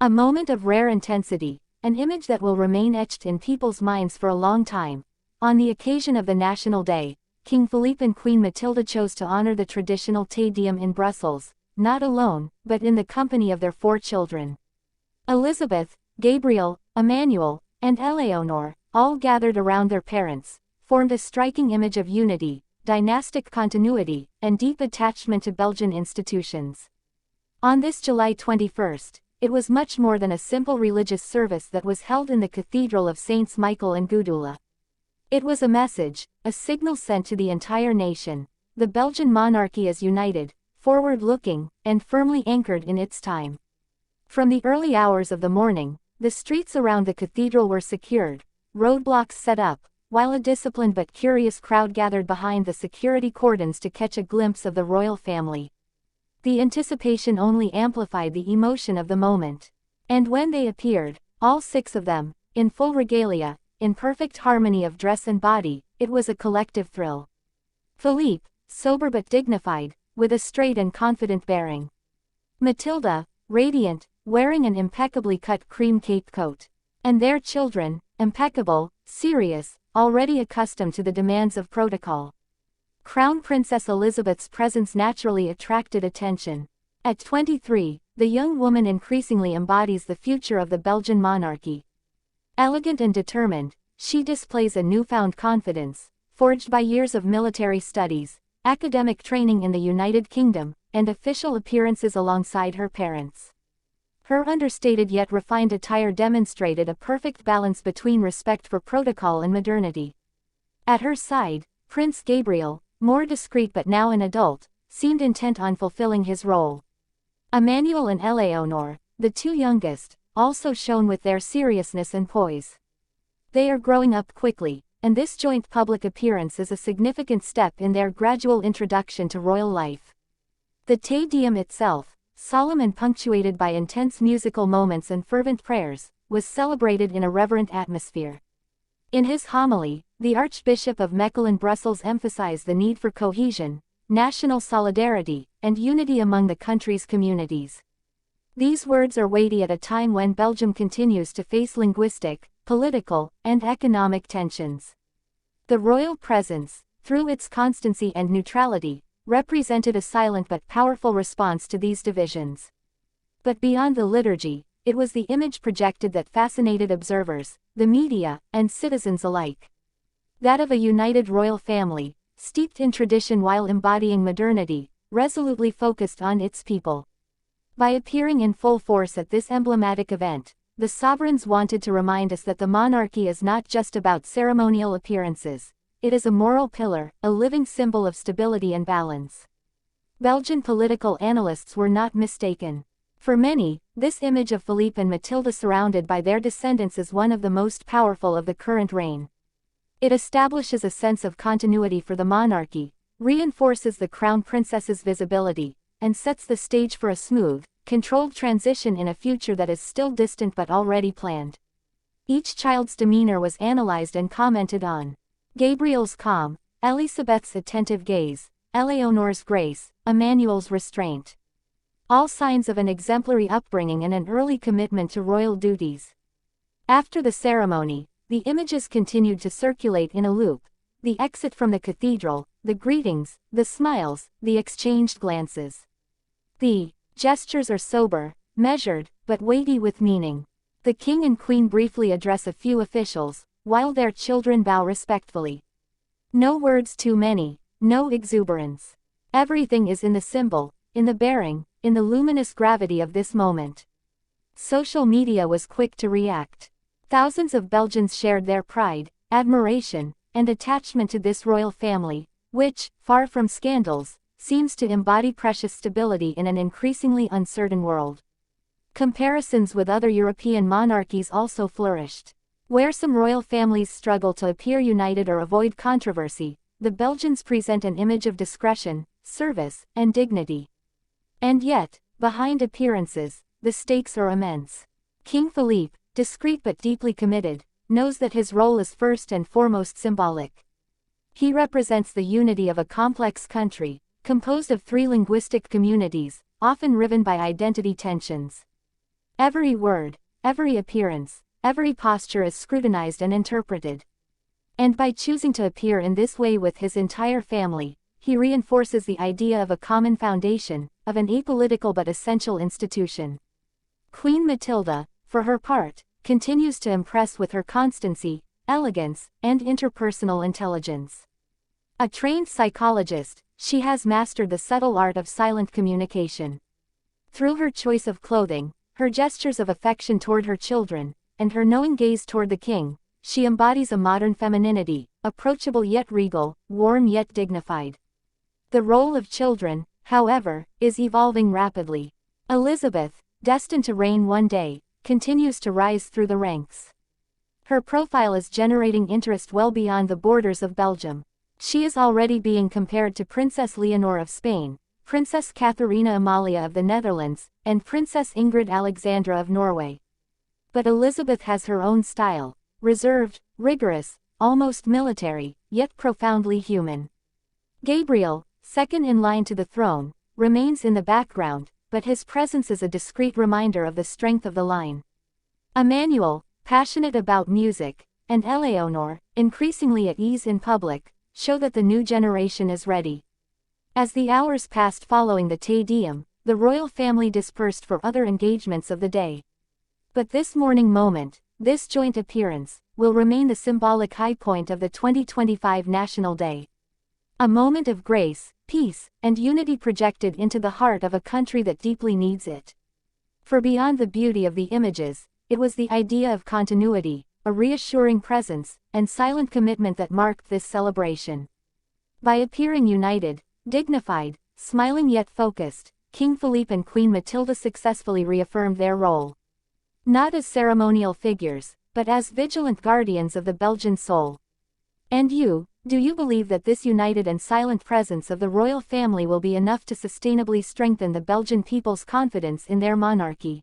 A moment of rare intensity, an image that will remain etched in people's minds for a long time. On the occasion of the National Day, King Philippe and Queen Mathilde chose to honor the traditional Te Deum in Brussels, not alone, but in the company of their 4 children. Élisabeth, Gabriël, Emmanuel, and Éléonore, all gathered around their parents, formed a striking image of unity, dynastic continuity, and deep attachment to Belgian institutions. On this July 21st, it was much more than a simple religious service that was held in the Cathedral of Saints Michael and Gudula. It was a message, a signal sent to the entire nation. The Belgian monarchy is united, forward-looking, and firmly anchored in its time. From the early hours of the morning, the streets around the cathedral were secured, roadblocks set up, while a disciplined but curious crowd gathered behind the security cordons to catch a glimpse of the royal family. The anticipation only amplified the emotion of the moment. And when they appeared, all 6 of them, in full regalia, in perfect harmony of dress and body, it was a collective thrill. Philippe, sober but dignified, with a straight and confident bearing. Mathilde, radiant, wearing an impeccably cut cream cape coat. And their children, impeccable, serious, already accustomed to the demands of protocol. Crown Princess Élisabeth's presence naturally attracted attention. At 23, the young woman increasingly embodies the future of the Belgian monarchy. Elegant and determined, she displays a newfound confidence, forged by years of military studies, academic training in the United Kingdom, and official appearances alongside her parents. Her understated yet refined attire demonstrated a perfect balance between respect for protocol and modernity. At her side, Prince Gabriël, more discreet but now an adult, seemed intent on fulfilling his role. Emmanuel and Éléonore, the 2 youngest, also shone with their seriousness and poise. They are growing up quickly, and this joint public appearance is a significant step in their gradual introduction to royal life. The Te Deum itself, solemn and punctuated by intense musical moments and fervent prayers, was celebrated in a reverent atmosphere. In his homily, the Archbishop of Mechelen-Brussels emphasized the need for cohesion, national solidarity, and unity among the country's communities. These words are weighty at a time when Belgium continues to face linguistic, political, and economic tensions. The royal presence, through its constancy and neutrality, represented a silent but powerful response to these divisions. But beyond the liturgy, it was the image projected that fascinated observers, the media, and citizens alike. That of a united royal family, steeped in tradition while embodying modernity, resolutely focused on its people. By appearing in full force at this emblematic event, the sovereigns wanted to remind us that the monarchy is not just about ceremonial appearances. It is a moral pillar, a living symbol of stability and balance. Belgian political analysts were not mistaken. For many, this image of Philippe and Mathilde surrounded by their descendants is one of the most powerful of the current reign. It establishes a sense of continuity for the monarchy, reinforces the crown princess's visibility, and sets the stage for a smooth, controlled transition in a future that is still distant but already planned. Each child's demeanor was analyzed and commented on. Gabriel's calm, Élisabeth's attentive gaze, Éléonore's grace, Emmanuel's restraint. All signs of an exemplary upbringing and an early commitment to royal duties. After the ceremony, the images continued to circulate in a loop. The exit from the cathedral, the greetings, the smiles, the exchanged glances. The gestures are sober, measured, but weighty with meaning. The king and queen briefly address a few officials, while their children bow respectfully. No words too many, no exuberance. Everything is in the symbol, in the bearing, in the luminous gravity of this moment. Social media was quick to react. Thousands of Belgians shared their pride, admiration, and attachment to this royal family, which, far from scandals, seems to embody precious stability in an increasingly uncertain world. Comparisons with other European monarchies also flourished. Where some royal families struggle to appear united or avoid controversy, the Belgians present an image of discretion, service, and dignity. And yet, behind appearances, the stakes are immense. King Philippe, discreet but deeply committed, knows that his role is first and foremost symbolic. He represents the unity of a complex country, composed of 3 linguistic communities, often riven by identity tensions. Every word, every appearance, every posture is scrutinized and interpreted. And by choosing to appear in this way with his entire family, he reinforces the idea of a common foundation, of an apolitical but essential institution. Queen Mathilde, for her part, continues to impress with her constancy, elegance, and interpersonal intelligence. A trained psychologist, she has mastered the subtle art of silent communication. Through her choice of clothing, her gestures of affection toward her children, and her knowing gaze toward the king, she embodies a modern femininity, approachable yet regal, warm yet dignified. The role of children, however, is evolving rapidly. Élisabeth, destined to reign one day, continues to rise through the ranks. Her profile is generating interest well beyond the borders of Belgium. She is already being compared to Princess Éléonore of Spain, Princess Catharina Amalia of the Netherlands, and Princess Ingrid Alexandra of Norway. But Élisabeth has her own style, reserved, rigorous, almost military, yet profoundly human. Gabriël, second in line to the throne, remains in the background, but his presence is a discreet reminder of the strength of the line. Emmanuel, passionate about music, and Éléonore, increasingly at ease in public, show that the new generation is ready. As the hours passed following the Te Deum, the royal family dispersed for other engagements of the day. But this morning moment, this joint appearance, will remain the symbolic high point of the 2025 National Day. A moment of grace, peace, and unity projected into the heart of a country that deeply needs it. For beyond the beauty of the images, it was the idea of continuity, a reassuring presence, and silent commitment that marked this celebration. By appearing united, dignified, smiling yet focused, King Philippe and Queen Mathilde successfully reaffirmed their role. Not as ceremonial figures, but as vigilant guardians of the Belgian soul. And you, do you believe that this united and silent presence of the royal family will be enough to sustainably strengthen the Belgian people's confidence in their monarchy?